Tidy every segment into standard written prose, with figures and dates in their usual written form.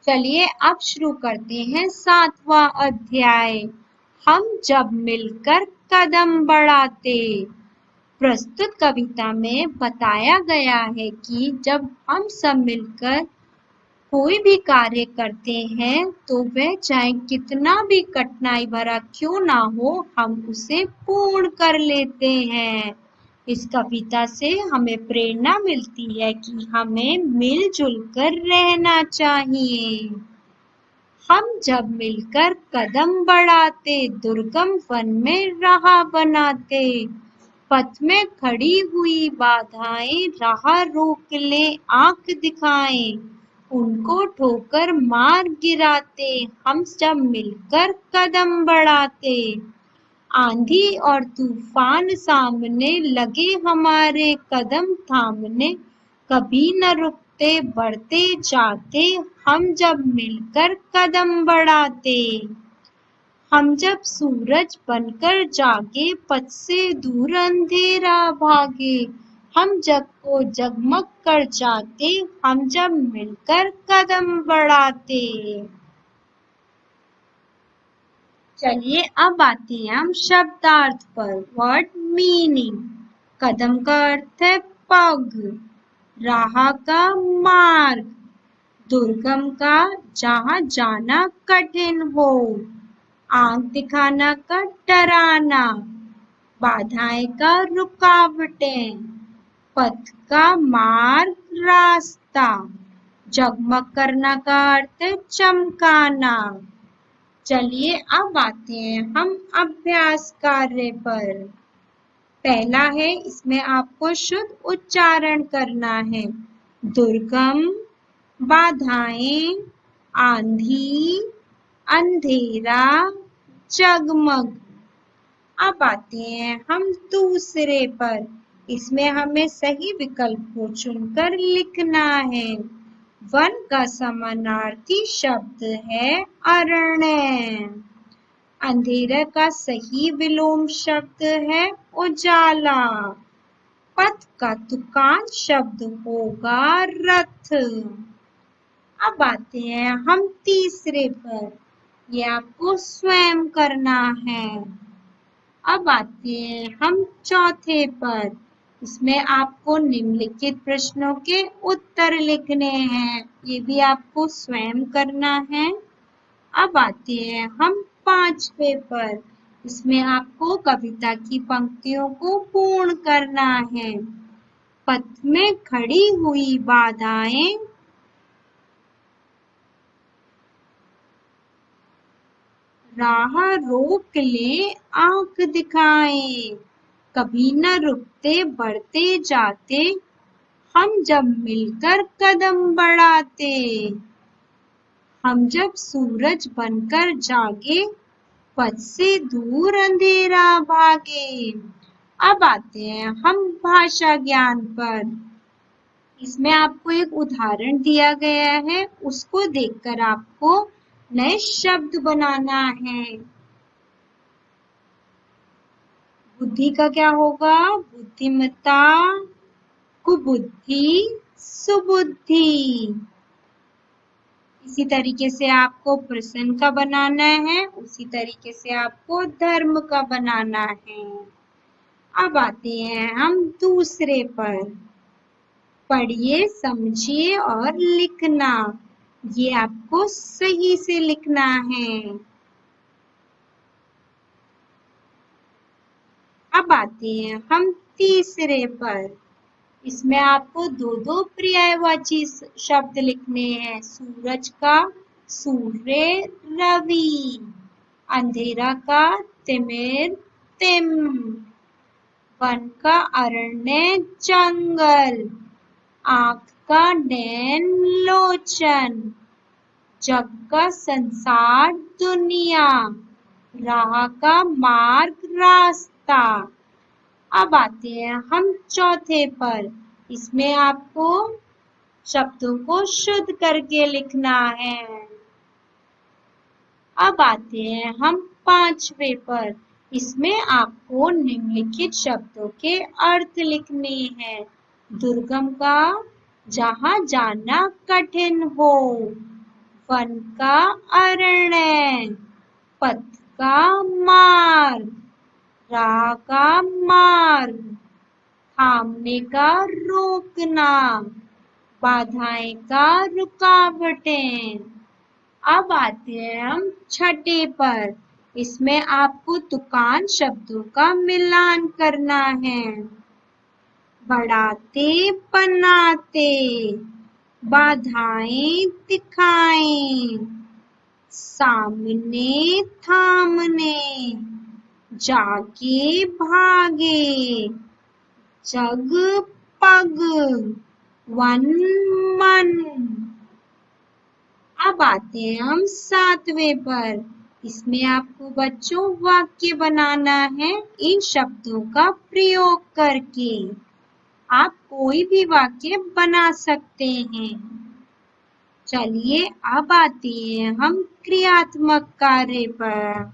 चलिए अब शुरू करते हैं 7वां अध्याय। हम जब मिलकर कदम बढ़ाते। प्रस्तुत कविता में बताया गया है कि जब हम सब मिलकर कोई भी कार्य करते हैं तो वह चाहे कितना भी कठिनाई भरा क्यों ना हो, हम उसे पूर्ण कर लेते हैं। इस कविता से हमें प्रेरणा मिलती है कि हमें मिलजुल कर रहना चाहिए। हम जब मिलकर कदम बढ़ाते, दुर्गम वन में राह बनाते। पथ में खड़ी हुई बाधाएं राह रोक ले, आंख दिखाएं। उनको ठोकर मार गिराते, हम जब मिलकर कदम बढ़ाते। आंधी और तूफान सामने लगे हमारे, कदम थामने कभी न रुकते, बढ़ते जाते। हम जब मिलकर कदम बढ़ाते। हम जब सूरज बनकर जागे, पथ से दूर अंधेरा भागे। हम जग को जगमग कर जाते, हम जब मिलकर कदम बढ़ाते। चलिए अब आते हैं हम शब्दार्थ पर। Word meaning. कदम का अर्थ है पग, राह का मार्ग, दुर्गम का जहाँ जाना कठिन हो, आंख दिखाना का डराना, बाधाएं का रुकावटें, पथ का मार्ग रास्ता, जगमग करना का अर्थ है चमकाना। चलिए अब आते हैं हम अभ्यास कार्य पर। पहला है, इसमें आपको शुद्ध उच्चारण करना है। दुर्गम, बाधाएं, आंधी, अंधेरा, जगमग। अब आते हैं हम दूसरे पर। इसमें हमें सही विकल्प को चुनकर लिखना है। वन का समानार्थी शब्द है अरण्य। अंधेरे का सही विलोम शब्द है उजाला। पथ का तुकान शब्द होगा रथ। अब आते हैं हम तीसरे पर। ये आपको स्वयं करना है। अब आते हैं हम चौथे पर। इसमें आपको निम्नलिखित प्रश्नों के उत्तर लिखने हैं। ये भी आपको स्वयं करना है। अब आते हैं हम पांचवे पर। इसमें आपको कविता की पंक्तियों को पूर्ण करना है। पथ में खड़ी हुई बाधाएं राह रोक ले, आंख दिखाएं। कभी न रुकते, बढ़ते जाते। हम जब मिलकर कदम बढ़ाते। हम जब सूरज बनकर जागे, पथ से दूर अंधेरा भागे। अब आते हैं हम भाषा ज्ञान पर। इसमें आपको एक उदाहरण दिया गया है, उसको देखकर आपको नए शब्द बनाना है। बुद्धि का क्या होगा? बुद्धिमत्ता, कुबुद्धि, सुबुद्धि। इसी तरीके से आपको प्रश्न का बनाना है, उसी तरीके से आपको धर्म का बनाना है। अब आते हैं हम दूसरे पर। पढ़िए, समझिए और लिखना। ये आपको सही से लिखना है। अब आते हैं हम तीसरे पर। इसमें आपको दो दो पर्यायवाची शब्द लिखने हैं। सूरज का सूर्य, रवि। अंधेरा का तिमिर, तिम। वन का अरण्य, जंगल। आँख का नैन, लोचन। जग का संसार, दुनिया। राह का मार्ग, रास्ता। अब आते हैं हम चौथे पर। इसमें आपको शब्दों को शुद्ध करके लिखना है। अब आते हैं हम पांचवे पर। इसमें आपको निम्नलिखित शब्दों के अर्थ लिखने हैं। दुर्गम का जहाँ जाना कठिन हो। वन का अरण्य, पथ का मार्ग, राह का मार्ग, थामने का रोकना, बाधाएं का रुकावटें। अब आते हैं हम छठे पर। इसमें आपको तुकान शब्दों का मिलान करना है। बढ़ाते बनाते, बाधाएं दिखाएं, सामने थामने, जागे भागे, जग पग, वन मन। अब आते हैं हम सातवें पर। इसमें आपको बच्चों वाक्य बनाना है इन शब्दों का प्रयोग करके। आप कोई भी वाक्य बना सकते हैं। चलिए अब आते हैं हम क्रियात्मक कार्य पर।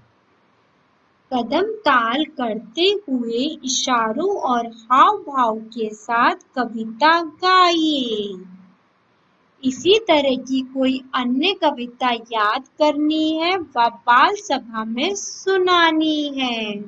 कदम ताल करते हुए इशारों और हाव भाव के साथ कविता गाइए। इसी तरह की कोई अन्य कविता याद करनी है व बाल सभा में सुनानी है।